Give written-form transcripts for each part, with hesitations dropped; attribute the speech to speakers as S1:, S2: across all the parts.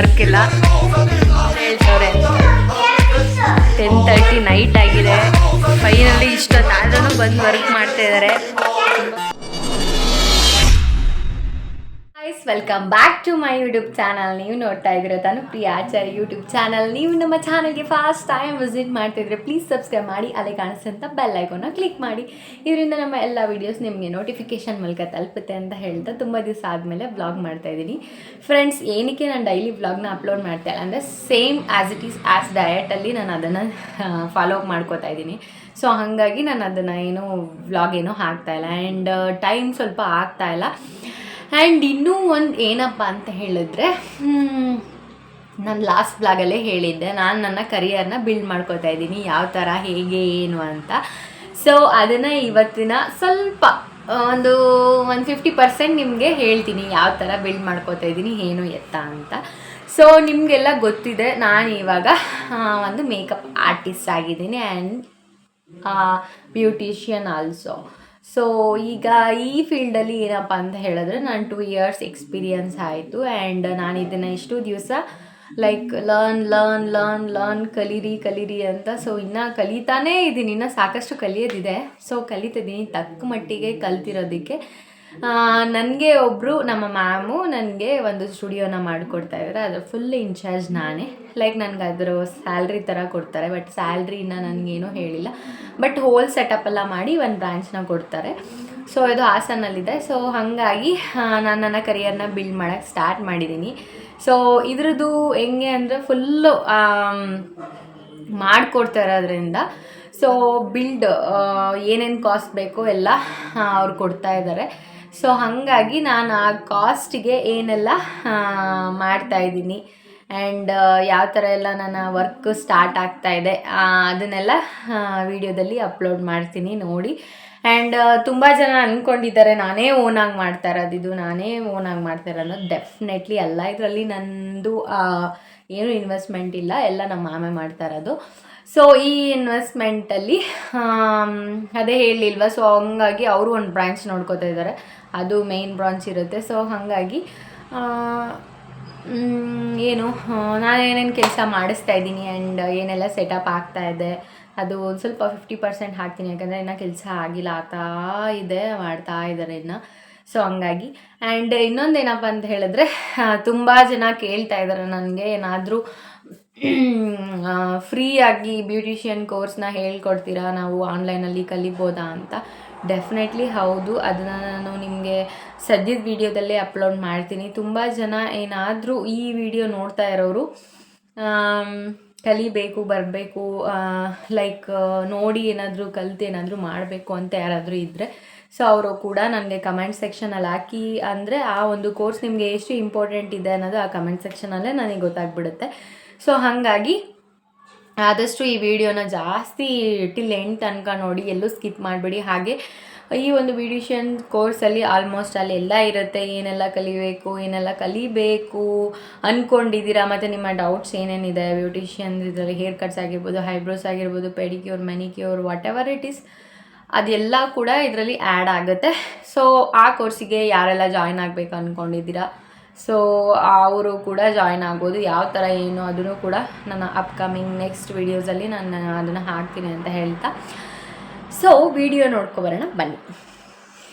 S1: Work ಇಲ್ಲ ಹೇಳ್ತವ್ರೆ. 10:30 night ಆಗಿದೆ. Finally ಇಷ್ಟೊತ್ತಾದ್ರೂ ಬಂದು ವರ್ಕ್ ಮಾಡ್ತಾ ಇದ್ದಾರೆ. Guys, welcome back to my YouTube channel. ನೀವು ನೋಡ್ತಾ ಇದ್ದೀರ ತಾನು ಪ್ರಿಯಾಚಾರಿ ಯೂಟ್ಯೂಬ್ ಚಾನಲ್. ನೀವು ನಮ್ಮ ಚಾನಲ್ಗೆ ಫಸ್ಟ್ ಟೈಮ್ ವಿಸಿಟ್ ಮಾಡ್ತಿದ್ರೆ ಪ್ಲೀಸ್ ಸಬ್ಸ್ಕ್ರೈಬ್ ಮಾಡಿ, ಅಲ್ಲೇ ಕಾಣಿಸ್ತಂತ ಬೆಲ್ ಐಕಾನ್ನ ಕ್ಲಿಕ್ ಮಾಡಿ. ಇದರಿಂದ ನಮ್ಮ ಎಲ್ಲ ವೀಡಿಯೋಸ್ ನಿಮಗೆ ನೋಟಿಫಿಕೇಶನ್ ಮೂಲಕ ತಲುಪುತ್ತೆ ಅಂತ ಹೇಳ್ತಾ ತುಂಬ ದಿವಸ ಆದಮೇಲೆ ವ್ಲಾಗ್ ಮಾಡ್ತಾಯಿದ್ದೀನಿ. ಫ್ರೆಂಡ್ಸ್, ಏನಕ್ಕೆ ನಾನು ಡೈಲಿ ವ್ಲಾಗ್ನ ಅಪ್ಲೋಡ್ ಮಾಡ್ತಾ ಇಲ್ಲ ಅಂದರೆ same as it is as ಡಯಟಲ್ಲಿ ನಾನು ಅದನ್ನು ಫಾಲೋ ಅಪ್ ಮಾಡ್ಕೋತಾ ಇದ್ದೀನಿ. ಸೊ ಹಾಗಾಗಿ ನಾನು ಅದನ್ನು ಏನೂ ವ್ಲಾಗ್ ಏನೂ ಹಾಕ್ತಾಯಿಲ್ಲ ಆ್ಯಂಡ್ ಟೈಮ್ ಸ್ವಲ್ಪ ಆಗ್ತಾಯಿಲ್ಲ. ಆ್ಯಂಡ್ ಇನ್ನೂ ಒಂದು ಏನಪ್ಪ ಅಂತ ಹೇಳಿದ್ರೆ, ನಾನು ಲಾಸ್ಟ್ ಬ್ಲಾಗಲ್ಲೇ ಹೇಳಿದ್ದೆ ನಾನು ನನ್ನ ಕರಿಯರ್ನ ಬಿಲ್ಡ್ ಮಾಡ್ಕೋತಾ ಇದ್ದೀನಿ, ಯಾವ ಥರ ಹೇಗೆ ಏನು ಅಂತ. ಸೊ ಅದನ್ನು ಇವತ್ತಿನ ಸ್ವಲ್ಪ ಒಂದು 50% ನಿಮಗೆ ಹೇಳ್ತೀನಿ ಯಾವ ಥರ ಬಿಲ್ಡ್ ಮಾಡ್ಕೋತಾ ಇದ್ದೀನಿ ಏನು ಎತ್ತ ಅಂತ. ಸೊ ನಿಮಗೆಲ್ಲ ಗೊತ್ತಿದೆ, ನಾನು ಇವಾಗ ಒಂದು ಮೇಕಪ್ ಆರ್ಟಿಸ್ಟ್ ಆಗಿದ್ದೀನಿ ಆ್ಯಂಡ್ ಬ್ಯೂಟಿಷಿಯನ್ ಆಲ್ಸೋ. ಸೊ ಈಗ ಈ ಫೀಲ್ಡಲ್ಲಿ ಏನಪ್ಪ ಅಂತ ಹೇಳಿದ್ರೆ ನಾನು 2 years ಎಕ್ಸ್ಪೀರಿಯನ್ಸ್ ಆಯಿತು. ಆ್ಯಂಡ್ ನಾನು ಇದನ್ನು ಇಷ್ಟು ದಿವಸ ಲೈಕ್ ಲರ್ನ್ ಕಲೀರಿ ಅಂತ. ಸೊ ಇನ್ನೂ ಕಲಿತಾನೇ ಇದ್ದೀನಿ, ಇನ್ನೂ ಸಾಕಷ್ಟು ಕಲಿಯೋದಿದೆ. ಸೊ ಕಲಿತಿದ್ದೀನಿ, ತಕ್ಕ ಮಟ್ಟಿಗೆ ಕಲ್ತಿರೋದಕ್ಕೆ. ನನಗೆ ಒಬ್ಬರು ನಮ್ಮ ಮ್ಯಾಮು ನನಗೆ ಒಂದು ಸ್ಟುಡಿಯೋನ ಮಾಡಿಕೊಡ್ತಾ ಇದ್ದಾರೆ. ಅದರ ಫುಲ್ ಇನ್ಚಾರ್ಜ್ ನಾನೇ. ಲೈಕ್ ನನಗೆ ಅದರ ಸ್ಯಾಲ್ರಿ ಥರ ಕೊಡ್ತಾರೆ, ಬಟ್ ಸ್ಯಾಲ್ರಿನ ನನಗೇನೂ ಹೇಳಿಲ್ಲ. ಬಟ್ ಹೋಲ್ ಸೆಟಪ್ ಎಲ್ಲ ಮಾಡಿ ಒಂದು ಬ್ರಾಂಚ್ನ ಕೊಡ್ತಾರೆ. ಸೊ ಇದು ಹಾಸನಲ್ಲಿದೆ. ಸೊ ಹಾಗಾಗಿ ನಾನು ನನ್ನ ಕರಿಯರ್ನ ಬಿಲ್ಡ್ ಮಾಡೋಕ್ಕೆ ಸ್ಟಾರ್ಟ್ ಮಾಡಿದ್ದೀನಿ. ಸೊ ಇದ್ರದ್ದು ಹೆಂಗೆ ಅಂದರೆ ಫುಲ್ಲು ಮಾಡಿಕೊಡ್ತಾ ಇರೋದ್ರಿಂದ ಸೊ ಬಿಲ್ಡ್ ಏನೇನು ಕಾಸ್ಟ್ ಬೇಕೋ ಎಲ್ಲ ಅವ್ರು ಕೊಡ್ತಾ ಇದ್ದಾರೆ. ಸೊ ಹಾಗಾಗಿ ನಾನು ಆ ಕಾಸ್ಟಿಗೆ ಏನೆಲ್ಲ ಮಾಡ್ತಾಯಿದ್ದೀನಿ ಆ್ಯಂಡ್ ಯಾವ ಥರ ಎಲ್ಲ ನನ್ನ ವರ್ಕ್ ಸ್ಟಾರ್ಟ್ ಆಗ್ತಾಯಿದೆ ಅದನ್ನೆಲ್ಲ ವಿಡಿಯೋದಲ್ಲಿ ಅಪ್ಲೋಡ್ ಮಾಡ್ತೀನಿ ನೋಡಿ. ಆ್ಯಂಡ್ ತುಂಬ ಜನ ಅಂದ್ಕೊಂಡಿದ್ದಾರೆ ನಾನೇ ಓನಾಗಿ ಮಾಡ್ತಾ ಇರೋದು, ನಾನೇ ಓನಾಗಿ ಮಾಡ್ತಾ ಇರೋದು. ಡೆಫಿನೆಟ್ಲಿ ಅಲ್ಲ, ಇದರಲ್ಲಿ ನನ್ನದು ಏನೂ ಇನ್ವೆಸ್ಟ್ಮೆಂಟ್ ಇಲ್ಲ, ಎಲ್ಲ ನಮ್ಮ ಮಾಮೆ ಮಾಡ್ತಾ ಇರೋದು. ಸೊ ಈ ಇನ್ವೆಸ್ಟ್ಮೆಂಟಲ್ಲಿ ಅದೇ ಹೇಳಿಲ್ವ, ಸೊ ಹಂಗಾಗಿ ಅವರು ಒಂದು ಬ್ರಾಂಚ್ ನೋಡ್ಕೋತಾ ಇದ್ದಾರೆ, ಅದು ಮೇನ್ ಬ್ರಾಂಚ್ ಇರುತ್ತೆ. ಸೊ ಹಾಗಾಗಿ ಏನು ನಾನು ಏನೇನು ಕೆಲಸ ಮಾಡಿಸ್ತಾ ಇದ್ದೀನಿ ಆ್ಯಂಡ್ ಏನೆಲ್ಲ ಸೆಟಪ್ ಆಗ್ತಾಯಿದೆ ಅದು ಒಂದು ಸ್ವಲ್ಪ 50% ಹಾಕ್ತೀನಿ, ಯಾಕಂದರೆ ಇನ್ನೂ ಕೆಲಸ ಆಗಿಲ್ಲ, ಮಾಡ್ತಾ ಇದ್ದಾರೆ ಇನ್ನು. ಸೊ ಹಂಗಾಗಿ ಆ್ಯಂಡ್ ಇನ್ನೊಂದೇನಪ್ಪ ಅಂತ ಹೇಳಿದ್ರೆ, ತುಂಬ ಜನ ಕೇಳ್ತಾ ಇದ್ದಾರೆ ನನಗೆ ಏನಾದರೂ ಫ್ರೀಯಾಗಿ ಬ್ಯೂಟಿಷಿಯನ್ ಕೋರ್ಸ್ನ ಹೇಳ್ಕೊಡ್ತೀರಾ, ನಾವು ಆನ್ಲೈನಲ್ಲಿ ಕಲಿಬೋದಾ ಅಂತ. ಡೆಫಿನೆಟ್ಲಿ ಹೌದು, ಅದನ್ನು ನಾನು ನಿಮಗೆ ಸದ್ಯದ ವಿಡಿಯೋದಲ್ಲೇ ಅಪ್ಲೋಡ್ ಮಾಡ್ತೀನಿ. ತುಂಬ ಜನ ಏನಾದರೂ ಈ ವಿಡಿಯೋ ನೋಡ್ತಾ ಇರೋರು ಕಲಿಬೇಕು ಬರಬೇಕು ಲೈಕ್ ನೋಡಿ ಏನಾದರೂ ಕಲಿತು ಏನಾದರೂ ಮಾಡಬೇಕು ಅಂತ ಯಾರಾದರೂ ಇದ್ದರೆ ಸೊ ಅವರು ಕೂಡ ನನಗೆ ಕಮೆಂಟ್ ಸೆಕ್ಷನಲ್ಲಿ ಹಾಕಿ, ಅಂದರೆ ಆ ಒಂದು ಕೋರ್ಸ್ ನಿಮಗೆ ಎಷ್ಟು ಇಂಪಾರ್ಟೆಂಟ್ ಇದೆ ಅನ್ನೋದು ಆ ಕಮೆಂಟ್ ಸೆಕ್ಷನಲ್ಲೇ ನನಗೆ ಗೊತ್ತಾಗ್ಬಿಡುತ್ತೆ. ಸೊ ಹಾಗಾಗಿ ಆದಷ್ಟು ಈ ವಿಡಿಯೋನ ಜಾಸ್ತಿ ಟಿಲ್ ಎಂಡ್ ತನಕ ನೋಡಿ, ಎಲ್ಲೂ ಸ್ಕಿಪ್ ಮಾಡಬೇಡಿ. ಹಾಗೆ ಈ ಒಂದು ಬ್ಯೂಟಿಷಿಯನ್ ಕೋರ್ಸಲ್ಲಿ ಆಲ್ಮೋಸ್ಟ್ ಅಲ್ಲಿ ಎಲ್ಲ ಇರುತ್ತೆ, ಏನೆಲ್ಲ ಕಲಿಬೇಕು ಏನೆಲ್ಲ ಕಲಿಬೇಕು ಅಂದ್ಕೊಂಡಿದ್ದೀರಾ, ಮತ್ತು ನಿಮ್ಮ ಡೌಟ್ಸ್ ಏನೇನಿದೆ ಬ್ಯೂಟಿಷಿಯನ್ ಇದರಲ್ಲಿ ಹೇರ್ ಕಟ್ಸ್ ಆಗಿರ್ಬೋದು, ಹೈಬ್ರೋಸ್ ಆಗಿರ್ಬೋದು, pedicure, manicure, what ever it is ಅದೆಲ್ಲ ಕೂಡ ಇದರಲ್ಲಿ ಆ್ಯಡ್ ಆಗುತ್ತೆ. ಸೊ ಆ ಕೋರ್ಸಿಗೆ ಯಾರೆಲ್ಲ ಜಾಯ್ನ್ ಆಗಬೇಕು ಅಂದ್ಕೊಂಡಿದ್ದೀರಾ ಸೊ ಅವರು ಕೂಡ ಜಾಯ್ನ್ ಆಗ್ಬೋದು. ಯಾವ ಥರ ಏನು ಅದನ್ನು ಕೂಡ ನನ್ನ ಅಪ್ಕಮಿಂಗ್ ನೆಕ್ಸ್ಟ್ ವೀಡಿಯೋಸಲ್ಲಿ ನಾನು ಅದನ್ನು ಹಾಕ್ತೀನಿ ಅಂತ ಹೇಳ್ತಾ, ಸೊ ವಿಡಿಯೋ ನೋಡ್ಕೊಬರೋಣ ಬನ್ನಿ.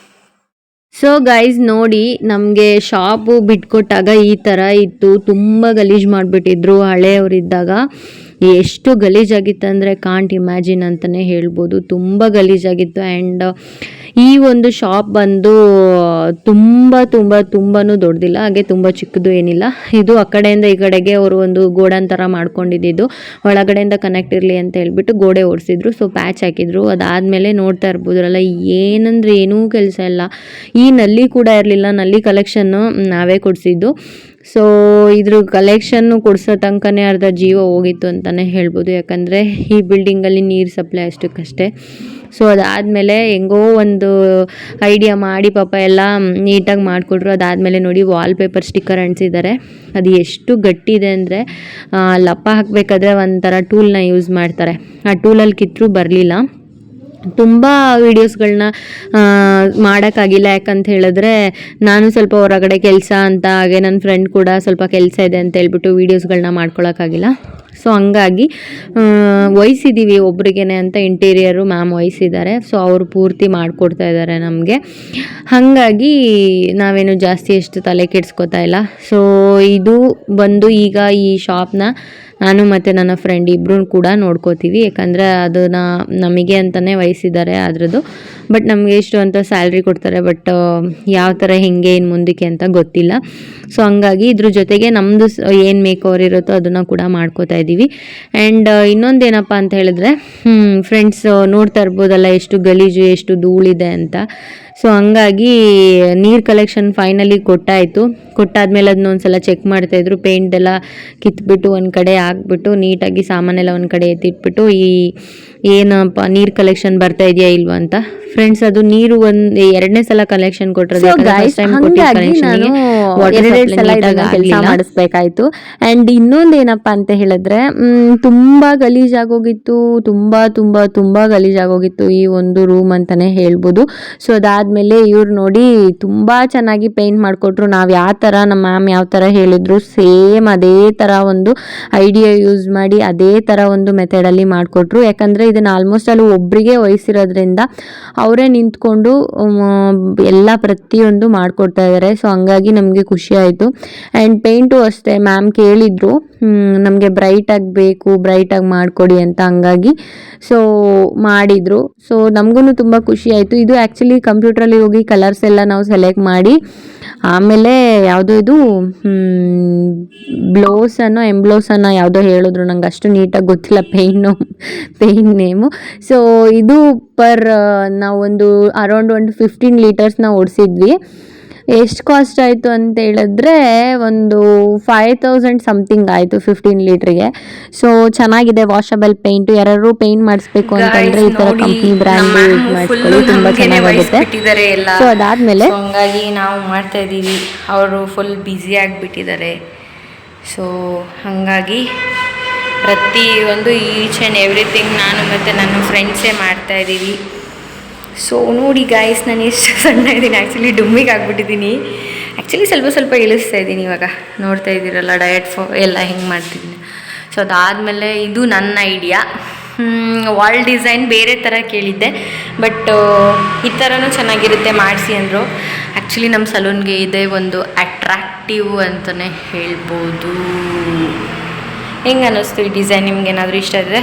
S2: ಸೊ ಗೈಸ್ ನೋಡಿ, ನಮಗೆ ಶಾಪು ಬಿಟ್ಕೊಟ್ಟಾಗ ಈ ಥರ ಇತ್ತು, ತುಂಬ ಗಲೀಜು ಮಾಡಿಬಿಟ್ಟಿದ್ರು. ಹಳೆಯವರಿದ್ದಾಗ ಎಷ್ಟು ಗಲೀಜಾಗಿತ್ತು ಅಂದರೆ ಕಾಂಟ್ ಇಮ್ಯಾಜಿನ್ ಅಂತಲೇ ಹೇಳ್ಬೋದು, ತುಂಬ ಗಲೀಜಾಗಿತ್ತು. ಆ್ಯಂಡ್ ಈ ಒಂದು ಶಾಪ್ ಬಂದು ತುಂಬಾ ದೊಡ್ಡದಿಲ್ಲ, ಹಾಗೆ ತುಂಬ ಚಿಕ್ಕದು ಏನಿಲ್ಲ. ಇದು ಆ ಕಡೆಯಿಂದ ಈ ಕಡೆಗೆ ಅವರು ಒಂದು ಗೋಡನ್ ಥರ ಮಾಡ್ಕೊಂಡಿದ್ದು, ಒಳಗಡೆಯಿಂದ ಕನೆಕ್ಟ್ ಇರಲಿ ಅಂತ ಹೇಳ್ಬಿಟ್ಟು ಗೋಡೆ ಓಡಿಸಿದ್ರು. ಸೊ ಪ್ಯಾಚ್ ಹಾಕಿದ್ರು. ಅದಾದಮೇಲೆ ನೋಡ್ತಾ ಇರ್ಬೋದ್ರಲ್ಲ, ಏನಂದರೆ ಏನೂ ಕೆಲಸ ಇಲ್ಲ. ಈ ನಲ್ಲಿ ಕೂಡ ಇರಲಿಲ್ಲ, ನಲ್ಲಿ ಕಲೆಕ್ಷನ್ನು ನಾವೇ ಕೊಡಿಸಿದ್ದು. ಸೊ ಇದ್ರ ಕಲೆಕ್ಷನ್ನು ಕೊಡಿಸೋ ತನಕನೇ ಅರ್ಧ ಜೀವ ಹೋಗಿತ್ತು ಅಂತಲೇ ಹೇಳ್ಬೋದು, ಯಾಕಂದರೆ ಈ ಬಿಲ್ಡಿಂಗಲ್ಲಿ ನೀರು ಸಪ್ಲೈ ಅಷ್ಟಕ್ಕಷ್ಟೇ. ಸೊ ಅದಾದಮೇಲೆ ಹೆಂಗೋ ಒಂದು ಐಡಿಯಾ ಮಾಡಿ ಪಾಪ ಎಲ್ಲ ನೀಟಾಗಿ ಮಾಡಿಕೊಟ್ರು. ಅದಾದಮೇಲೆ ನೋಡಿ ವಾಲ್ಪೇಪರ್ ಸ್ಟಿಕ್ಕರ್ ಅಂಟಿಸಿದ್ದಾರೆ. ಅದು ಎಷ್ಟು ಗಟ್ಟಿ ಇದೆ ಅಂದರೆ ಲಪ್ಪ ಹಾಕಬೇಕಾದ್ರೆ ಒಂಥರ ಟೂಲ್ನ ಯೂಸ್ ಮಾಡ್ತಾರೆ, ಆ ಟೂಲಲ್ಲಿ ಕಿತ್ತರೂ ಬರಲಿಲ್ಲ. ತುಂಬ ವೀಡಿಯೋಸ್ಗಳನ್ನ ಮಾಡೋಕ್ಕಾಗಿಲ್ಲ. ಯಾಕಂತ ಹೇಳಿದ್ರೆ ನಾನು ಸ್ವಲ್ಪ ಹೊರಗಡೆ ಕೆಲಸ ಅಂತ, ಹಾಗೆ ನನ್ನ ಫ್ರೆಂಡ್ ಕೂಡ ಸ್ವಲ್ಪ ಕೆಲಸ ಇದೆ ಅಂತ ಹೇಳ್ಬಿಟ್ಟು ವೀಡಿಯೋಸ್ಗಳನ್ನ ಮಾಡ್ಕೊಳಕ್ಕಾಗಿಲ್ಲ. ಸೊ ಹಂಗಾಗಿ ವಹಿಸಿದ್ದೀವಿ ಒಬ್ರಿಗೇನೆ ಅಂತ ಇಂಟೀರಿಯರು ಮ್ಯಾಮ್ ವಹಿಸಿದ್ದಾರೆ. ಸೊ ಅವರು ಪೂರ್ತಿ ಮಾಡಿಕೊಡ್ತಾ ಇದ್ದಾರೆ ನಮಗೆ. ಹಾಗಾಗಿ ನಾವೇನು ಜಾಸ್ತಿ ಎಷ್ಟು ತಲೆ ಕೆಡಿಸ್ಕೊತಾ ಇಲ್ಲ. ಸೊ ಇದು ಬಂದು ಈಗ ಈ ಶಾಪ್ನ ನಾನು ಮತ್ತು ನನ್ನ ಫ್ರೆಂಡ್ ಇಬ್ಬರೂ ಕೂಡ ನೋಡ್ಕೋತೀವಿ. ಯಾಕಂದರೆ ಅದನ್ನು ನಮಗೆ ಅಂತಲೇ ವಹಿಸಿದ್ದಾರೆ ಅದರದ್ದು. ಬಟ್ ನಮಗೆ ಇಷ್ಟು ಅಂತ ಸ್ಯಾಲ್ರಿ ಕೊಡ್ತಾರೆ. ಬಟ್ ಯಾವ ಥರ ಹೆಂಗೆ ಏನು ಮುಂದಕ್ಕೆ ಅಂತ ಗೊತ್ತಿಲ್ಲ. ಸೊ ಹಂಗಾಗಿ ಇದ್ರ ಜೊತೆಗೆ ನಮ್ಮದು ಏನು ಮೇಕ್ ಓವರ್ ಇರುತ್ತೋ ಅದನ್ನು ಕೂಡ ಮಾಡ್ಕೋತಾ ಇದ್ದೀವಿ. ಆ್ಯಂಡ್ ಇನ್ನೊಂದೇನಪ್ಪ ಅಂತ ಹೇಳಿದ್ರೆ ಫ್ರೆಂಡ್ಸ್ ನೋಡ್ತಾ ಇರ್ಬೋದಲ್ಲ ಎಷ್ಟು ಗಲೀಜು ಎಷ್ಟು ಧೂಳಿದೆ ಅಂತ. ಸೊ ಹಂಗಾಗಿ ನೀರು ಕಲೆಕ್ಷನ್ ಫೈನಲಿ ಕೊಟ್ಟಾದ್ಮೇಲೆ ಅದನ್ನ ಒಂದು ಸಲ ಚೆಕ್ ಮಾಡ್ತಾಯಿದ್ರು. ಪೇಂಟ್ ಎಲ್ಲ ಕಿತ್ಬಿಟ್ಟು ಒಂದು ಕಡೆ ಹಾಕ್ಬಿಟ್ಟು ನೀಟಾಗಿ ಸಾಮಾನೆಲ್ಲ ಒಂದು ಕಡೆ ಎತ್ತಿಟ್ಬಿಟ್ಟು ಏನಪ್ಪ ನೀರು ಕಲೆಕ್ಷನ್ ಬರ್ತಾ ಇದೆಯಾ ಇಲ್ವಾ ಅಂತ. ಫ್ರೆಂಡ್ಸ್ ಅದು ನೀರು ಎರಡನೇ ಸಲ ಕಲೆಕ್ಷನ್ ಕೊಟ್ಟರೆ ಕೆಲಸ ಮಾಡಿಸ್ಬೇಕಾಯ್ತು. ಆ್ಯಂಡ್ ಇನ್ನೊಂದೇನಪ್ಪ ಅಂತ ಹೇಳಿದ್ರೆ ತುಂಬ ಗಲೀಜಾಗೋಗಿತ್ತು, ತುಂಬ ಗಲೀಜಾಗೋಗಿತ್ತು ಈ ಒಂದು ರೂಮ್ ಅಂತಲೇ ಹೇಳ್ಬೋದು. ಸೊ ಅದಾದಮೇಲೆ ಇವ್ರು ನೋಡಿ ತುಂಬ ಚೆನ್ನಾಗಿ ಪೇಂಟ್ ಮಾಡಿಕೊಟ್ರು. ನಾವು ಯಾವ ಥರ ನಮ್ಮ ಮ್ಯಾಮ್ ಯಾವ ಥರ ಹೇಳಿದ್ರು ಸೇಮ್ ಅದೇ ಥರ ಒಂದು ಐಡಿಯಾ ಯೂಸ್ ಮಾಡಿ ಅದೇ ಥರ ಒಂದು ಮೆಥಡಲ್ಲಿ ಮಾಡಿಕೊಟ್ರು. ಯಾಕಂದರೆ ಇದನ್ನು ಆಲ್ಮೋಸ್ಟ್ ಅಲ್ಲಿ ಒಬ್ಬರಿಗೆ ವಹಿಸಿರೋದ್ರಿಂದ ಅವರೇ ನಿಂತ್ಕೊಂಡು ಎಲ್ಲ ಪ್ರತಿಯೊಂದು ಮಾಡಿಕೊಡ್ತಾ ಇದ್ದಾರೆ. ಸೊ ಹಂಗಾಗಿ ನಮಗೆ ಖುಷಿ ಆಯಿತು. ಆ್ಯಂಡ್ ಪೇಂಟು ಅಷ್ಟೇ ಮ್ಯಾಮ್ ಕೇಳಿದರು ನಮಗೆ ಬ್ರೈಟಾಗಿ ಬೇಕು, ಬ್ರೈಟಾಗಿ ಮಾಡಿಕೊಡಿ ಅಂತ. ಹಂಗಾಗಿ ಸೊ ಮಾಡಿದರು. ಸೊ ನಮಗೂ ತುಂಬ ಖುಷಿ ಆಯಿತು. ಇದು ಆ್ಯಕ್ಚುಲಿ ಕಂಪ್ಯೂಟ್ರಲ್ಲಿ ಹೋಗಿ ಕಲರ್ಸ್ ಎಲ್ಲ ನಾವು ಸೆಲೆಕ್ಟ್ ಮಾಡಿ ಆಮೇಲೆ ಯಾವುದೋ ಇದು ಎಂಬ್ಲೋಸನ್ನು ಯಾವುದೋ ಹೇಳಿದ್ರು, ನಂಗೆ ಅಷ್ಟು ನೀಟಾಗಿ ಗೊತ್ತಿಲ್ಲ ಪೇನ್ ನೇಮು. ಸೊ ಇದು ನಾವೊಂದು ಅರೌಂಡ್ 15 ಲೀಟರ್ಸ್ನ ಓಡಿಸಿದ್ವಿ. ಎಷ್ಟು ಕಾಸ್ಟ್ ಆಯಿತು ಅಂತ ಹೇಳಿದ್ರೆ ಒಂದು 5000 ಸಮಥಿಂಗ್ ಆಯಿತು 15 ಲೀಟ್ರಿಗೆ. ಸೊ ಚೆನ್ನಾಗಿದೆ, ವಾಷಬಲ್ ಪೇಂಟು. ಯಾರು ಪೇಂಟ್ ಮಾಡಿಸ್ಬೇಕು ಅಂತಂದರೆ ಈ ಥರ ಕಂಪ್ನಿ ಬ್ರ್ಯಾಂಡ್ ಯೂಸ್ ಮಾಡಿಸ್ಕೊಳ್ಳಿ, ತುಂಬ ಚೆನ್ನಾಗುತ್ತೆ. ಸೊ ಅದಾದಮೇಲೆ
S1: ಹಂಗಾಗಿ ನಾವು ಮಾಡ್ತಾ ಇದ್ದೀವಿ, ಅವರು ಫುಲ್ ಬ್ಯುಸಿ ಆಗಿಬಿಟ್ಟಿದ್ದಾರೆ. ಸೊ ಹಾಗಾಗಿ ಪ್ರತಿಯೊಂದು ಈಚ್ ಆ್ಯಂಡ್ ಎವ್ರಿಥಿಂಗ್ ನಾನು ಮತ್ತು ನನ್ನ ಫ್ರೆಂಡ್ಸೇ ಮಾಡ್ತಾಯಿದ್ದೀವಿ. ಸೊ ನೋಡಿ ಗಾಯ್ಸ್, ನಾನು ಎಷ್ಟು ಸಣ್ಣ ಇದ್ದೀನಿ, ಆ್ಯಕ್ಚುಲಿ ಡುಮ್ಮಿಗೆ ಆಗಿಬಿಟ್ಟಿದ್ದೀನಿ. ಆ್ಯಕ್ಚುಲಿ ಸ್ವಲ್ಪ ಇಳಿಸ್ತಾ ಇದ್ದೀನಿ ಇವಾಗ, ನೋಡ್ತಾ ಇದ್ದೀರಲ್ಲ ಡಯಟ್ ಎಲ್ಲ ಹೆಂಗೆ ಮಾಡ್ತಿದ್ದೀನಿ. ಸೊ ಅದಾದಮೇಲೆ ಇದು ನನ್ನ ಐಡಿಯಾ. ವಾಲ್ ಡಿಸೈನ್ ಬೇರೆ ಥರ ಕೇಳಿದ್ದೆ, ಬಟ್ ಈ ಥರನೂ ಚೆನ್ನಾಗಿರುತ್ತೆ ಮಾಡಿಸಿ ಅಂದರು. ಆ್ಯಕ್ಚುಲಿ ನಮ್ಮ ಸಲೂನ್ಗೆ ಇದೇ ಒಂದು ಅಟ್ರಾಕ್ಟಿವ್ ಅಂತಲೇ ಹೇಳ್ಬೋದು. ಹೆಂಗೆ ಅನ್ನಿಸ್ತು ಈ ಡಿಸೈನ್? ನಿಮ್ಗೇನಾದರೂ ಇಷ್ಟ ಇದ್ದರೆ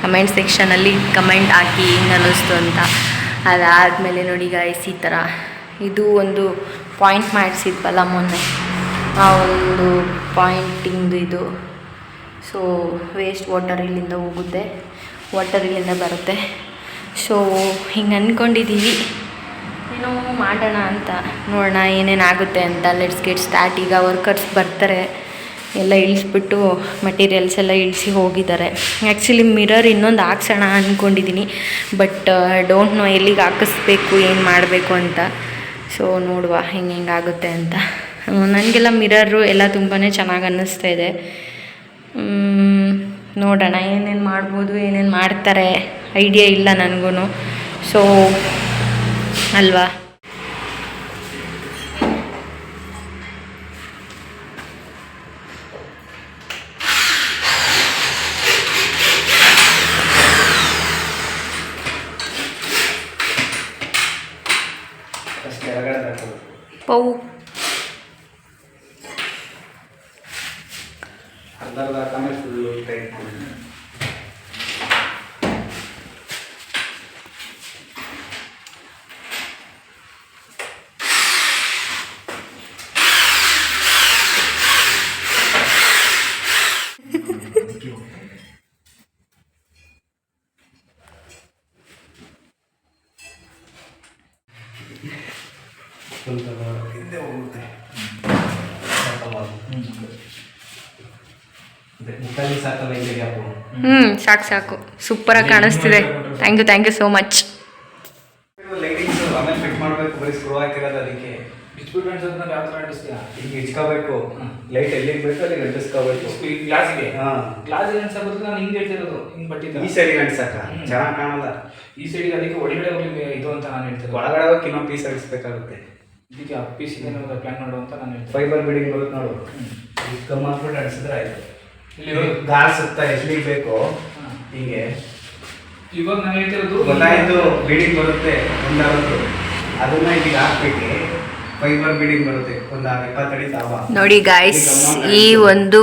S1: ಕಮೆಂಟ್ ಸೆಕ್ಷನಲ್ಲಿ ಕಮೆಂಟ್ ಹಾಕಿ ಹೆಂಗೆ ಅನ್ನಿಸ್ತು ಅಂತ. ಅದಾದಮೇಲೆ ನೋಡಿ ಗಾಯ್ಸ್, ಈ ಥರ ಇದು ಒಂದು ಪಾಯಿಂಟ್ ಮಾಡಿಸಿದ್ವಲ್ಲ ಮೊನ್ನೆ, ಆ ಒಂದು ಪಾಯಿಂಟಿಂಗ್ದು ಇದು. ಸೊ ವೇಸ್ಟ್ ವಾಟರ್ ಇಲ್ಲಿಂದ ಹೋಗುತ್ತೆ, ವಾಟರ್ ಇಲ್ಲಿಂದ ಬರುತ್ತೆ. ಸೊ ಹಿಂಗೆ ಅಂದ್ಕೊಂಡಿದ್ದೀವಿ ಏನೋ ಮಾಡೋಣ ಅಂತ, ನೋಡೋಣ ಏನೇನಾಗುತ್ತೆ ಅಂತ. Let's get start. ಈಗ ವರ್ಕರ್ಸ್ ಬರ್ತಾರೆ, ಎಲ್ಲ ಇಳಿಸ್ಬಿಟ್ಟು ಮೆಟೀರಿಯಲ್ಸ್ ಎಲ್ಲ ಇಳಿಸಿ ಹೋಗಿದ್ದಾರೆ. ಆ್ಯಕ್ಚುಲಿ ಮಿರರ್ ಇನ್ನೊಂದು ಹಾಕ್ಸೋಣ ಅಂದ್ಕೊಂಡಿದ್ದೀನಿ, ಬಟ್ ಡೋಂಟ್ ನೋ ಎಲ್ಲಿಗೆ ಹಾಕಿಸ್ಬೇಕು, ಏನು ಮಾಡಬೇಕು ಅಂತ. ಸೊ ನೋಡುವ ಹೆಂಗಾಗುತ್ತೆ ಅಂತ. ನನಗೆಲ್ಲ ಮಿರರು ಎಲ್ಲ ತುಂಬಾ ಚೆನ್ನಾಗಿ ಅನ್ನಿಸ್ತಾ ಇದೆ. ನೋಡೋಣ ಏನೇನು ಮಾಡ್ಬೋದು, ಏನೇನು ಮಾಡ್ತಾರೆ ಐಡಿಯಾ ಇಲ್ಲ ನನಗೂ. ಸೊ ಅಲ್ವಾ, ಪವು ಸಾಕು ಸೂಪರಾಗಿ ಕಾಣಿಸ್ತಿದೆ. Thank you so much.
S3: Speed ಅನ್ಸೋದು ಯಾವ ಥರ ಅಂಟಿಸ್ತೀಯಾ?
S4: ಈಗ ಇಚ್ಕೋಬೇಕು, ಲೈಟ್ ಎಲ್ಲಿಗೆ ಬೇಕು ಅಲ್ಲಿಗೆ ಅಂಟಿಸ್ಕೋಬೇಕು.
S3: ಗ್ಲಾಸಿಗೆ
S4: ಹಾಂ,
S3: ಗ್ಲಾಸಿಗೆ ಅನ್ಸೋದು ನಾನು ಹಿಂಗೆ ಹೇಳ್ತಿರೋದು, ಹಿಂಗೆ ಬಟ್ಟಿದ್ದ
S4: ಈ ಸೈಡಿಗೆ ಅಂಟಿಸಕ್ಕ ಚೆನ್ನಾಗಿ ಕಾಣಲ್ಲ.
S3: ಈ ಸೈಡಿಗೆ ಅದಕ್ಕೆ ಒಳಗಡೆ ಹೋಗ್ಲಿ ಇದು ಅಂತ ನಾನು ಹೇಳ್ತೀನಿ.
S4: ಒಳಗಡೆ ಹೋಗಿ ಇನ್ನೊಂದು ಪೀಸ್ ಅಂಟಿಸ್ಬೇಕಾಗುತ್ತೆ.
S3: ಇದಕ್ಕೆ ಆ ಪೀಸಿಗೆ ಏನಾದ್ರು ಪ್ಲಾನ್ ಮಾಡು ಅಂತ ನಾನು ಹೇಳ್ತೀನಿ.
S4: ಫೈಬರ್ ಬಿಲ್ಡಿಂಗ್ ಬರುತ್ತೆ ನೋಡು, ಗಮ್ ಹಾಕ್ಬಿಟ್ಟು ಅಂಟಿಸಿದ್ರೆ ಆಯ್ತು.
S3: ಇಲ್ಲಿ
S4: ಗಾರ್ ಸುತ್ತ ಎಲ್ಲಿಗೆ ಬೇಕು ಹೀಗೆ.
S3: ಇವಾಗ ನಾನು ಹೇಳ್ತಿರೋದು
S4: ಗೊತ್ತಾಯ್ತು, ಬಿಲ್ಡಿಂಗ್ ಬರುತ್ತೆ ಒಂದಾವತ್ತು, ಅದನ್ನ ಇಲ್ಲಿಗೆ ಹಾಕ್ಬಿಟ್ಟು ಫೈಬರ್ ಬಿಲ್ಡಿಂಗ್ ಬರುತ್ತೆ ಒಂದು 20 ಅಡಿ ತಾವ.
S2: ನೋಡಿ ಗಾಯ್ಸ್, ಈ ಒಂದು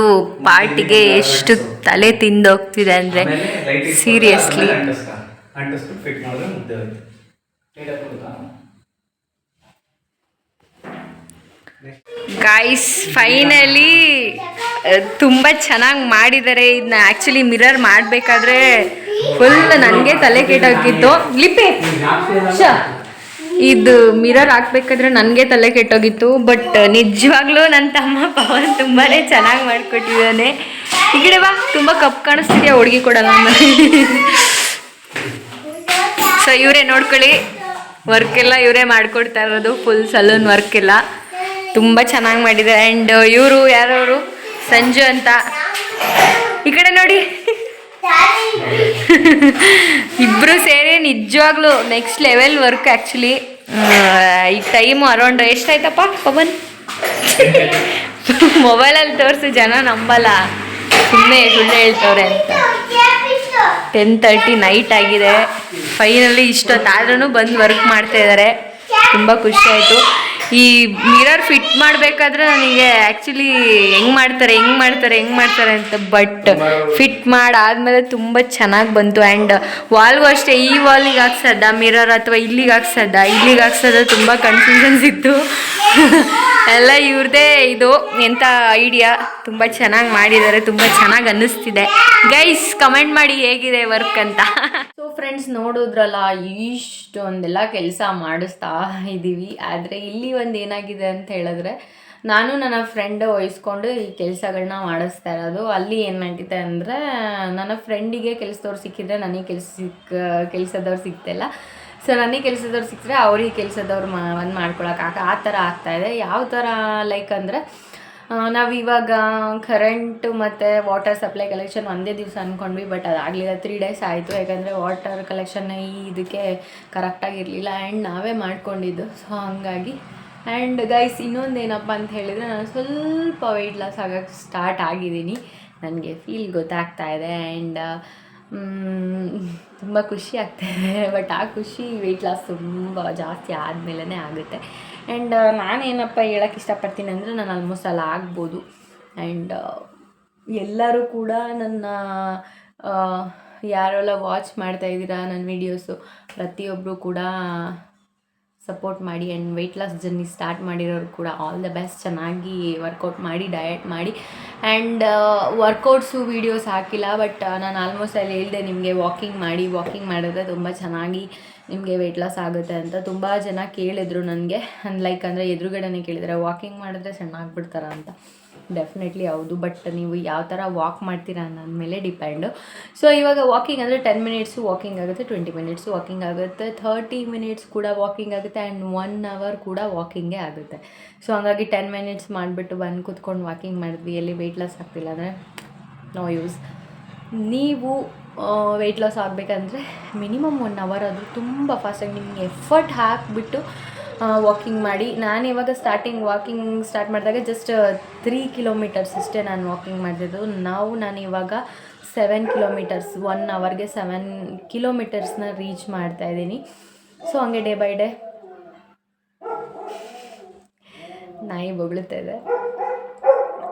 S2: ಪಾರ್ಟಿಗೆ ಎಷ್ಟು ತಲೆ ತಿಂದೋಗ್ತಿದೆ ಅಂದ್ರೆ ಸೀರಿಯಸ್ಲಿ.
S4: ಅಂಟಿಸ್ಬಿಟ್ಟು ಫಿಟ್ ಮಾಡಿದ್ರೆ ಮುದ್ದೆ ಹೋಯ್ತು.
S2: ಗಾಯ್ಸ್ ಫೈನಲಿ ತುಂಬ ಚೆನ್ನಾಗಿ ಮಾಡಿದ್ದಾರೆ. ಇದನ್ನ ಆ್ಯಕ್ಚುಲಿ ಮಿರರ್ ಮಾಡಬೇಕಾದ್ರೆ ಫುಲ್ ನನಗೆ ತಲೆ ಕೆಟ್ಟೋಗಿತ್ತು. ಲಿಪಿ ಇದು ಮಿರರ್ ಹಾಕ್ಬೇಕಾದ್ರೆ ನನಗೆ ತಲೆ ಕೆಟ್ಟೋಗಿತ್ತು. ಬಟ್ ನಿಜವಾಗ್ಲೂ ನನ್ನ ತಮ್ಮ ಪವನ್ ತುಂಬಾ ಚೆನ್ನಾಗಿ ಮಾಡಿಕೊಟ್ಟಿದ್ದಾನೆ. ಈ ಕಡೆ ಬಾ, ತುಂಬ ಕಪ್ಪು ಕಾಣಿಸ್ತಿದ್ಯಾ, ಹುಡುಗಿ ಕೊಡಲ್ಲ ಸೊ ಇವರೇ ನೋಡ್ಕೊಳ್ಳಿ, ವರ್ಕ್ ಎಲ್ಲ ಇವರೇ ಮಾಡಿಕೊಡ್ತಾ ಇರೋದು, ಫುಲ್ ಸಲೂನ್ ವರ್ಕ್ ಎಲ್ಲ ತುಂಬ ಚೆನ್ನಾಗಿ ಮಾಡಿದ್ದಾರೆ. ಆ್ಯಂಡ್ ಇವರು ಯಾರವರು, ಸಂಜು ಅಂತ, ಈ ಕಡೆ ನೋಡಿ ಇಬ್ಬರು ಸೇರಿ ನಿಜವಾಗ್ಲೂ ನೆಕ್ಸ್ಟ್ ಲೆವೆಲ್ ವರ್ಕ್. ಆ್ಯಕ್ಚುಲಿ ಈ ಟೈಮು ಅರೌಂಡ್ ಎಷ್ಟಾಯ್ತಪ್ಪ ಪವನ್? ಮೊಬೈಲಲ್ಲಿ ತೋರಿಸಿ ಜನ ನಂಬಲ್ಲ, ಸುಮ್ಮನೆ ಸುಳ್ಳು ಹೇಳ್ತವ್ರೆ ಅಂತ. 10:30 ನೈಟ್ ಆಗಿದೆ. ಫೈನಲಿ ಇಷ್ಟೊತ್ತಾದ್ರೂ ಬಂದು ವರ್ಕ್ ಮಾಡ್ತಾ ಇದ್ದಾರೆ. ತುಂಬ ಖುಷಿ ಆಯಿತು. ಈ ಮಿರರ್ ಫಿಟ್ ಮಾಡಬೇಕಾದ್ರೆ ನನಗೆ ಆ್ಯಕ್ಚುಲಿ ಹೆಂಗೆ ಮಾಡ್ತಾರೆ ಅಂತ, ಬಟ್ ಫಿಟ್ ಮಾಡಾದ್ಮೇಲೆ ತುಂಬ ಚೆನ್ನಾಗಿ ಬಂತು. ಆ್ಯಂಡ್ ವಾಲ್ಗೂ ಅಷ್ಟೇ, ಈ ವಾಲಿಗೆ ಹಾಕ್ಸೋದ ಮಿರರ್ ಅಥವಾ ಇಲ್ಲಿಗೆ ಹಾಕ್ಸೋದ ತುಂಬ ಕನ್ಫ್ಯೂಷನ್ಸ್ ಇತ್ತು. ಎಲ್ಲ ಇವ್ರದೇ ಇದು ಎಂಥ ಐಡಿಯಾ, ತುಂಬ ಚೆನ್ನಾಗಿ ಮಾಡಿದ್ದಾರೆ, ತುಂಬ ಚೆನ್ನಾಗಿ ಅನ್ನಿಸ್ತಿದೆ. ಗೈಸ್ ಕಮೆಂಟ್ ಮಾಡಿ ಹೇಗಿದೆ ವರ್ಕ್ ಅಂತ. ಸೊ ಫ್ರೆಂಡ್ಸ್ ನೋಡಿದ್ರಲ್ಲ, ಇಷ್ಟೊಂದೆಲ್ಲ ಕೆಲಸ ಮಾಡಿಸ್ತಾ ಇದ್ದೀವಿ. ಆದರೆ ಇಲ್ಲಿ ಒಂದು ಏನಾಗಿದೆ ಅಂತ ಹೇಳಿದ್ರೆ, ನಾನು ನನ್ನ ಫ್ರೆಂಡ್ ವಹಿಸ್ಕೊಂಡು ಈ ಕೆಲಸಗಳನ್ನ ಮಾಡಿಸ್ತಾ ಇರೋದು. ಅಲ್ಲಿ ಏನಾಗಿದೆ ಅಂದರೆ, ನನ್ನ ಫ್ರೆಂಡಿಗೆ ಕೆಲಸದವ್ರು ಸಿಕ್ಕಿದ್ರೆ ನನಗೆ ಕೆಲಸದವ್ರು ಸಿಗ್ತಿಲ್ಲ. ಸೊ ನನಗೆ ಕೆಲಸದವ್ರು ಸಿಕ್ಕಿದ್ರೆ ಅವ್ರಿಗೆ ಕೆಲಸದವ್ರು ಒಂದು ಮಾಡ್ಕೊಳಕ್ಕೆ ಆ ಥರ ಆಗ್ತಾಯಿದೆ. ಯಾವ ಥರ ಲೈಕ್ ಅಂದರೆ, ನಾವಿವಾಗ ಕರೆಂಟು ಮತ್ತು ವಾಟರ್ ಸಪ್ಲೈ ಕಲೆಕ್ಷನ್ ಒಂದೇ ದಿವಸ ಅಂದ್ಕೊಂಡ್ವಿ, ಬಟ್ ಅದಾಗಲಿಲ್ಲ. 3 days ಆಯಿತು. ಯಾಕಂದರೆ ವಾಟರ್ ಕಲೆಕ್ಷನ್ ಇದಕ್ಕೆ ಕರೆಕ್ಟಾಗಿರಲಿಲ್ಲ ಆ್ಯಂಡ್ ನಾವೇ ಮಾಡ್ಕೊಂಡಿದ್ದು. ಸೊ ಹಾಗಾಗಿ ಆ್ಯಂಡ್ ಗೈಸ್ ಇನ್ನೊಂದು ಏನಪ್ಪ ಅಂತ ಹೇಳಿದರೆ, ನಾನು ಸ್ವಲ್ಪ ವೆಯ್ಟ್ ಲಾಸ್ ಆಗೋಕ್ಕೆ ಸ್ಟಾರ್ಟ್ ಆಗಿದ್ದೀನಿ. ನನಗೆ ಫೀಲ್ ಗೊತ್ತಾಗ್ತಾ ಇದೆ ಆ್ಯಂಡ್ ತುಂಬ ಖುಷಿ ಆಗ್ತಾಯಿದೆ. ಬಟ್ ಆ ಖುಷಿ ವೆಯ್ಟ್ ಲಾಸ್ ತುಂಬ ಜಾಸ್ತಿ ಆದಮೇಲೆ ಆಗುತ್ತೆ. ಆ್ಯಂಡ್ ನಾನೇನಪ್ಪ ಹೇಳೋಕ್ಕೆ ಇಷ್ಟಪಡ್ತೀನಿ ಅಂದರೆ, ನಾನು ಆಲ್ಮೋಸ್ಟ್ ಅಲ್ಲಿ ಆಗ್ಬೋದು. ಆ್ಯಂಡ್ ಎಲ್ಲರೂ ಕೂಡ ನನ್ನ ಯಾರೆಲ್ಲ ವಾಚ್ ಮಾಡ್ತಾಯಿದ್ದೀರಾ ನನ್ನ ವೀಡಿಯೋಸು, ಪ್ರತಿಯೊಬ್ಬರು ಕೂಡ ಸಪೋರ್ಟ್ ಮಾಡಿ. And weight loss journey start ಮಾಡಿರೋರು ಕೂಡ ಆಲ್ ದ ಬೆಸ್ಟ್. ಚೆನ್ನಾಗಿ ವರ್ಕೌಟ್ ಮಾಡಿ, ಡಯಟ್ ಮಾಡಿ. ಆ್ಯಂಡ್ ವರ್ಕೌಟ್ಸು ವೀಡಿಯೋಸ್ ಹಾಕಿಲ್ಲ, ಬಟ್ ನಾನು ಆಲ್ಮೋಸ್ಟ್ ಅಲ್ಲಿ ಹೇಳಿದೆ ನಿಮಗೆ, ವಾಕಿಂಗ್ ಮಾಡಿದ್ರೆ ತುಂಬ ಚೆನ್ನಾಗಿ ನಿಮಗೆ ವೆಯ್ಟ್ ಲಾಸ್ ಆಗುತ್ತೆ ಅಂತ. ತುಂಬ ಜನ ಕೇಳಿದ್ರು ನನಗೆ, ಲೈಕ್ ಅಂದರೆ ಎದುರುಗಡೆನೇ ಕೇಳಿದರೆ, ವಾಕಿಂಗ್ ಮಾಡಿದ್ರೆ ಸಣ್ಣ ಆಗ್ಬಿಡ್ತಾರ ಅಂತ. ಡೆಫಿನೆಟ್ಲಿ ಹೌದು, ಬಟ್ ನೀವು ಯಾವ ಥರ ವಾಕ್ ಮಾಡ್ತೀರಾ ಅನ್ನೋದ ಮೇಲೆ ಡಿಪೆಂಡು. ಸೊ ಇವಾಗ ವಾಕಿಂಗ್ ಅಂದರೆ 10 minutes ವಾಕಿಂಗ್ ಆಗುತ್ತೆ, 20 minutes ವಾಕಿಂಗ್ ಆಗುತ್ತೆ, 30 minutes ಕೂಡ ವಾಕಿಂಗ್ ಆಗುತ್ತೆ, ಆ್ಯಂಡ್ 1 hour ಕೂಡ ವಾಕಿಂಗೇ ಆಗುತ್ತೆ. ಸೊ ಹಾಗಾಗಿ 10 minutes ಮಾಡಿಬಿಟ್ಟು ಬಂದು ಕೂತ್ಕೊಂಡು ವಾಕಿಂಗ್ ಮಾಡಿದ್ವಿ, ಎಲ್ಲಿ ವೆಯ್ಟ್ ಲಾಸ್ ಆಗ್ತಿಲ್ಲ ಅಂದರೆ ನೋ ಯೂಸ್. ನೀವು ವೆಯ್ಟ್ ಲಾಸ್ ಆಗಬೇಕಂದ್ರೆ ಮಿನಿಮಮ್ 1 hour ಆದರೂ ತುಂಬ ಫಾಸ್ಟಾಗಿ ನಿಮಗೆ ಎಫರ್ಟ್ ಹಾಕಿಬಿಟ್ಟು ವಾಕಿಂಗ್ ಮಾಡಿ. ನಾನು ಇವಾಗ ವಾಕಿಂಗ್ ಸ್ಟಾರ್ಟ್ ಮಾಡಿದಾಗ ಜಸ್ಟ್ 3 kilometers ಅಷ್ಟೇ ನಾನು ವಾಕಿಂಗ್ ಮಾಡ್ತಿದ್ದು. ನಾನು ಇವಾಗ 7 kilometers, 1 hourಗೆ 7 kilometersನ ರೀಚ್ ಮಾಡ್ತಾಯಿದ್ದೀನಿ. ಸೊ ಹಂಗೆ ಡೇ ಬೈ ಡೇ ನಾಯಿ ಬೊಗಳುತ್ತಾ ಇದೆ.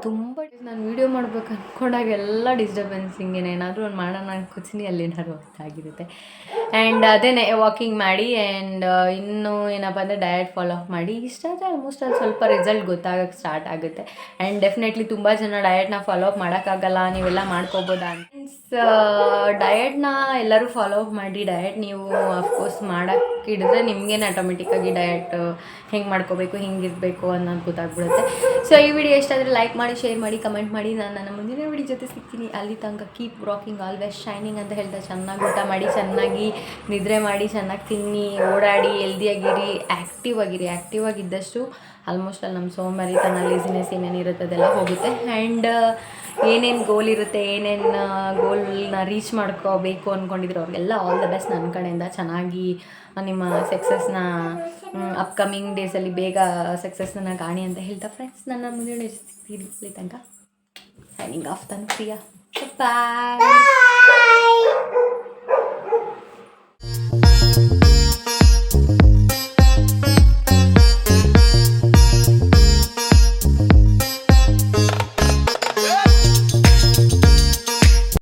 S2: ತುಂಬ ನಾನು ವೀಡಿಯೋ ಮಾಡ್ಬೇಕು ಅಂದ್ಕೊಂಡಾಗ ಎಲ್ಲ ಡಿಸ್ಟರ್ಬೆನ್ಸ್, ಹಿಂಗೇನೆ ಏನಾದರೂ ಒಂದು ಮಾಡೋಣ ಅನ್ಕೋತೀನಿ, ಅಲ್ಲೇನಾದ್ರು ಆಗಿರುತ್ತೆ. ಆ್ಯಂಡ್ ಅದೇ ವಾಕಿಂಗ್ ಮಾಡಿ. ಆ್ಯಂಡ್ ಇನ್ನೂ ಏನಪ್ಪ ಅಂದರೆ ಡಯಟ್ ಫಾಲೋ ಅಪ್ ಮಾಡಿ. ಇಷ್ಟಾದರೆ ಆಲ್ಮೋಸ್ಟ್ ಅಲ್ಲಿ ಸ್ವಲ್ಪ ರಿಸಲ್ಟ್ ಗೊತ್ತಾಗೋಕ್ಕೆ ಸ್ಟಾರ್ಟ್ ಆಗುತ್ತೆ. ಆ್ಯಂಡ್ ಡೆಫಿನೆಟ್ಲಿ ತುಂಬ ಜನ ಡಯಟ್ನ ಫಾಲೋ ಅಪ್ ಮಾಡೋಕ್ಕಾಗಲ್ಲ, ನೀವೆಲ್ಲ ಮಾಡ್ಕೋಬೋದಾ ಅಂತ. ಡಯಟ್ನ ಎಲ್ಲರೂ ಫಾಲೋ ಅಪ್ ಮಾಡಿ. ಡಯಟ್ ನೀವು ಅಫ್ಕೋರ್ಸ್ ಮಾಡೋಕ್ಕೆ ಹಿಡಿದ್ರೆ ನಿಮಗೇನೆ ಆಟೋಮೆಟಿಕ್ಕಾಗಿ ಡಯಟ್ ಹೆಂಗೆ ಮಾಡ್ಕೋಬೇಕು, ಹಿಂಗಿರಬೇಕು ಅನ್ನೋದು ಗೊತ್ತಾಗ್ಬಿಡುತ್ತೆ. ಸೊ ಈ ವಿಡಿಯೋ ಎಷ್ಟಾದರೆ ಲೈಕ್ ಮಾಡಿ, ಶೇರ್ ಮಾಡಿ, ಕಮೆಂಟ್ ಮಾಡಿ. ನಾನು ನನ್ನ ಮುಂದಿನ ವಿಡಿಯೋ ಜೊತೆ ಸಿಗ್ತೀನಿ. ಅಲ್ಲಿ ತನಕ ಕೀಪ್ ರಾಕಿಂಗ್, ಆಲ್ವೇಸ್ ಶೈನಿಂಗ್ ಅಂತ ಹೇಳ್ತಾ, ಚೆನ್ನಾಗಿ ಊಟ ಮಾಡಿ, ಚೆನ್ನಾಗಿ ನಿದ್ರೆ ಮಾಡಿ, ಚೆನ್ನಾಗಿ ತಿನ್ನಿ, ಓಡಾಡಿ, ಹೆಲ್ದಿಯಾಗಿರಿ, ಆ್ಯಕ್ಟಿವ್ ಆಗಿದ್ದಷ್ಟು
S1: ಆಲ್ಮೋಸ್ಟ್ ಅಲ್ಲಿ ನಮ್ಮ ಸೋಮಾರಿತನ ಲೇಸಿನೆಸ್ ಏನೇನಿರುತ್ತೆ ಅದೆಲ್ಲ ಹೋಗುತ್ತೆ. ಆ್ಯಂಡ್ ಏನೇನು ಗೋಲ್ ಇರುತ್ತೆ, ಏನೇನು ಗೋಲ್ನ ರೀಚ್ ಮಾಡ್ಕೋಬೇಕು ಅಂದ್ಕೊಂಡಿದ್ರು ಅವ್ರಿಗೆಲ್ಲ ಆಲ್ ದ ಬೆಸ್ಟ್ ನನ್ನ ಕಡೆಯಿಂದ. ಚೆನ್ನಾಗಿ ನಿಮ್ಮ ಸಕ್ಸಸ್ನ ಅಪ್ಕಮಿಂಗ್ ಡೇಸಲ್ಲಿ ಬೇಗ ಸಕ್ಸಸ್ನ ಕಾಣಿ ಅಂತ ಹೇಳ್ತಾ ಫ್ರೆಂಡ್ಸ್, ನನ್ನ ಮುಂದಿನ ತನಕ ಸೈನಿಂಗ್ ಆಫ್. ತಾನು ಪ್ರಿಯಾ, ಬಾಯ್.